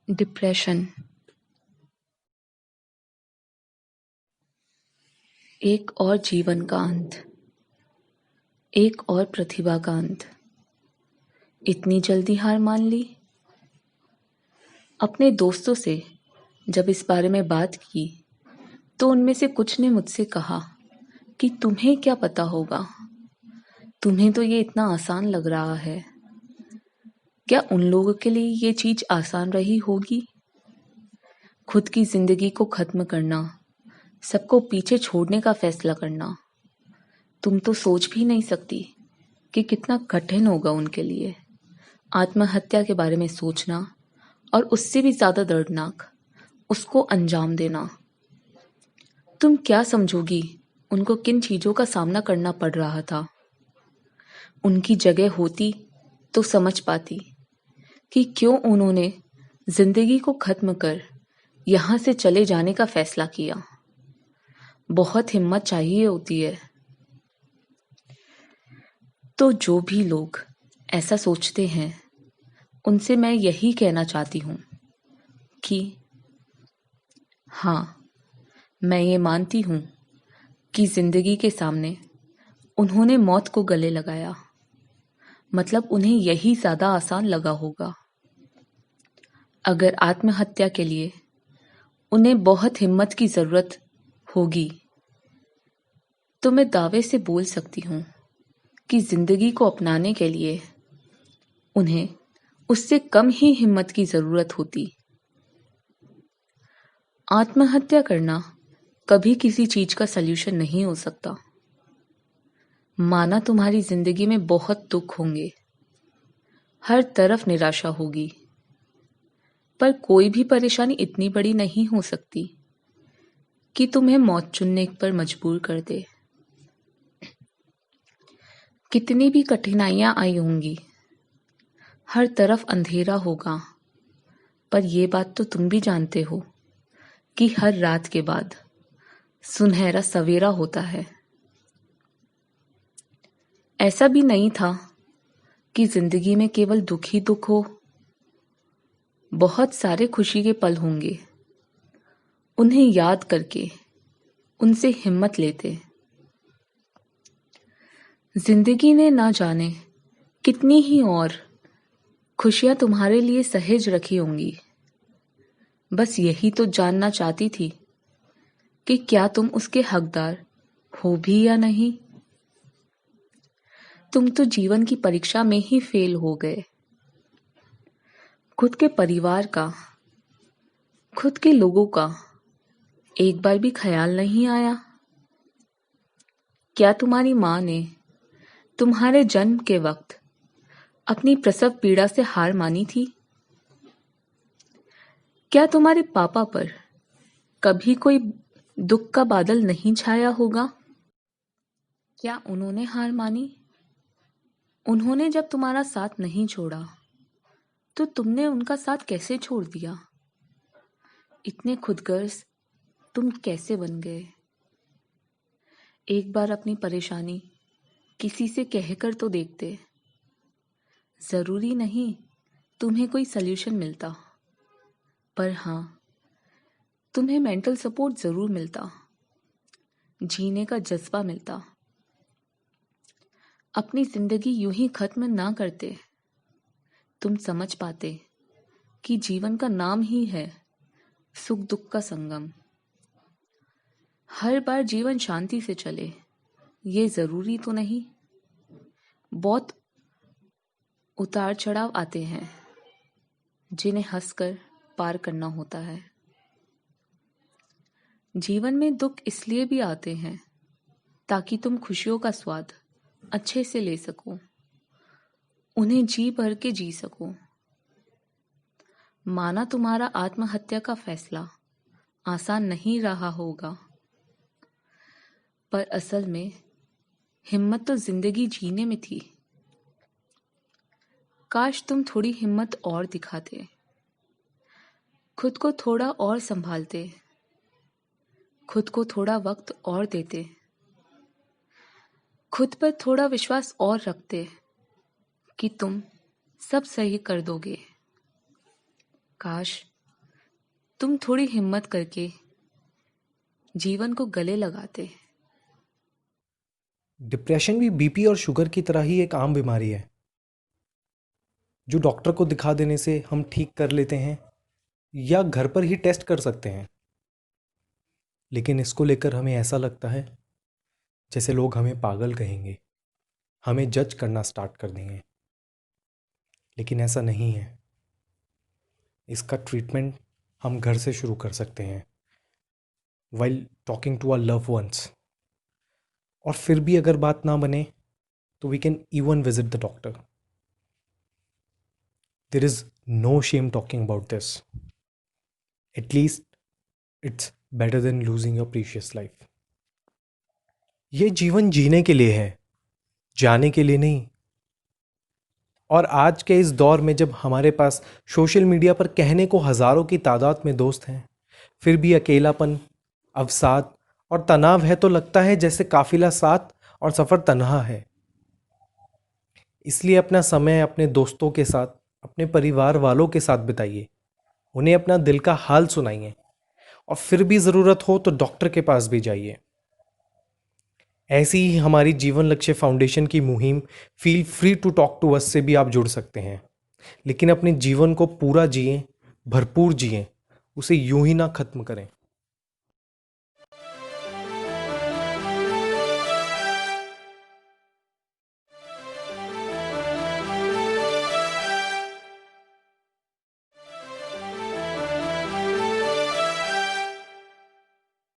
Depression एक और जीवन का अंत, एक और प्रतिभा का अंत। इतनी जल्दी हार मान ली? अपने दोस्तों से जब इस बारे में बात की तो उनमें से कुछ ने मुझसे कहा कि तुम्हें क्या पता होगा, तुम्हें तो ये इतना आसान लग रहा है। क्या उन लोगों के लिए ये चीज आसान रही होगी? खुद की जिंदगी को खत्म करना, सबको पीछे छोड़ने का फैसला करना। तुम तो सोच भी नहीं सकती कि कितना कठिन होगा उनके लिए। आत्महत्या के बारे में सोचना और उससे भी ज्यादा दर्दनाक, उसको अंजाम देना। तुम क्या समझोगी उनको किन चीजों का सामना करना पड़ रहा था? उनकी जगह होती तो समझ पाती कि क्यों उन्होंने जिंदगी को खत्म कर यहां से चले जाने का फैसला किया। बहुत हिम्मत चाहिए होती है। तो जो भी लोग ऐसा सोचते हैं उनसे मैं यही कहना चाहती हूँ कि हाँ, मैं ये मानती हूँ कि जिंदगी के सामने उन्होंने मौत को गले लगाया, मतलब उन्हें यही ज्यादा आसान लगा होगा। अगर आत्महत्या के लिए उन्हें बहुत हिम्मत की जरूरत होगी तो मैं दावे से बोल सकती हूँ कि जिंदगी को अपनाने के लिए उन्हें उससे कम ही हिम्मत की जरूरत होती। आत्महत्या करना कभी किसी चीज का सल्यूशन नहीं हो सकता। माना तुम्हारी जिंदगी में बहुत दुख होंगे, हर तरफ निराशा होगी, पर कोई भी परेशानी इतनी बड़ी नहीं हो सकती कि तुम्हें मौत चुनने पर मजबूर कर दे। कितनी भी कठिनाइयां आई होंगी, हर तरफ अंधेरा होगा, पर यह बात तो तुम भी जानते हो कि हर रात के बाद सुनहरा सवेरा होता है। ऐसा भी नहीं था कि जिंदगी में केवल दुख ही दुख हो। बहुत सारे खुशी के पल होंगे, उन्हें याद करके उनसे हिम्मत लेते। जिंदगी ने ना जाने कितनी ही और खुशियां तुम्हारे लिए सहेज रखी होंगी। बस यही तो जानना चाहती थी कि क्या तुम उसके हकदार हो भी या नहीं। तुम तो जीवन की परीक्षा में ही फेल हो गए। खुद के परिवार का, खुद के लोगों का एक बार भी ख्याल नहीं आया? क्या तुम्हारी माँ ने तुम्हारे जन्म के वक्त अपनी प्रसव पीड़ा से हार मानी थी? क्या तुम्हारे पापा पर कभी कोई दुख का बादल नहीं छाया होगा? क्या उन्होंने हार मानी? उन्होंने जब तुम्हारा साथ नहीं छोड़ा तो तुमने उनका साथ कैसे छोड़ दिया? इतने खुदगर्ज तुम कैसे बन गए? एक बार अपनी परेशानी किसी से कहकर तो देखते। जरूरी नहीं तुम्हें कोई सल्यूशन मिलता, पर हाँ, तुम्हें मेंटल सपोर्ट जरूर मिलता, जीने का जज्बा मिलता। अपनी जिंदगी यूं ही खत्म ना करते। तुम समझ पाते कि जीवन का नाम ही है सुख दुख का संगम। हर बार जीवन शांति से चले ये जरूरी तो नहीं। बहुत उतार चढ़ाव आते हैं जिन्हें हंसकर पार करना होता है। जीवन में दुख इसलिए भी आते हैं ताकि तुम खुशियों का स्वाद अच्छे से ले सको, उन्हें जी भर के जी सको। माना तुम्हारा आत्महत्या का फैसला आसान नहीं रहा होगा, पर असल में हिम्मत तो जिंदगी जीने में थी। काश तुम थोड़ी हिम्मत और दिखाते, खुद को थोड़ा और संभालते, खुद को थोड़ा वक्त और देते, खुद पर थोड़ा विश्वास और रखते कि तुम सब सही कर दोगे। काश तुम थोड़ी हिम्मत करके जीवन को गले लगाते। डिप्रेशन भी बीपी और शुगर की तरह ही एक आम बीमारी है, जो डॉक्टर को दिखा देने से हम ठीक कर लेते हैं या घर पर ही टेस्ट कर सकते हैं। लेकिन इसको लेकर हमें ऐसा लगता है जैसे लोग हमें पागल कहेंगे, हमें जज करना स्टार्ट कर देंगे। लेकिन ऐसा नहीं है। इसका ट्रीटमेंट हम घर से शुरू कर सकते हैं, while talking to our love ones. और फिर भी अगर बात ना बने तो we can even visit the doctor. There is no shame talking about this. At least it's better than losing your precious life. ये जीवन जीने के लिए है, जाने के लिए नहीं। और आज के इस दौर में जब हमारे पास सोशल मीडिया पर कहने को हजारों की तादाद में दोस्त हैं, फिर भी अकेलापन, अवसाद और तनाव है, तो लगता है जैसे काफिला साथ और सफर तन्हा है। इसलिए अपना समय अपने दोस्तों के साथ, अपने परिवार वालों के साथ बिताइए। उन्हें अपना दिल का हाल सुनाइए और फिर भी ज़रूरत हो तो डॉक्टर के पास भी जाइए। ऐसी ही हमारी जीवन लक्ष्य फाउंडेशन की मुहिम feel free to talk to us से भी आप जुड़ सकते हैं। लेकिन अपने जीवन को पूरा जिएं, भरपूर जिएं, उसे यूं ही ना खत्म करें।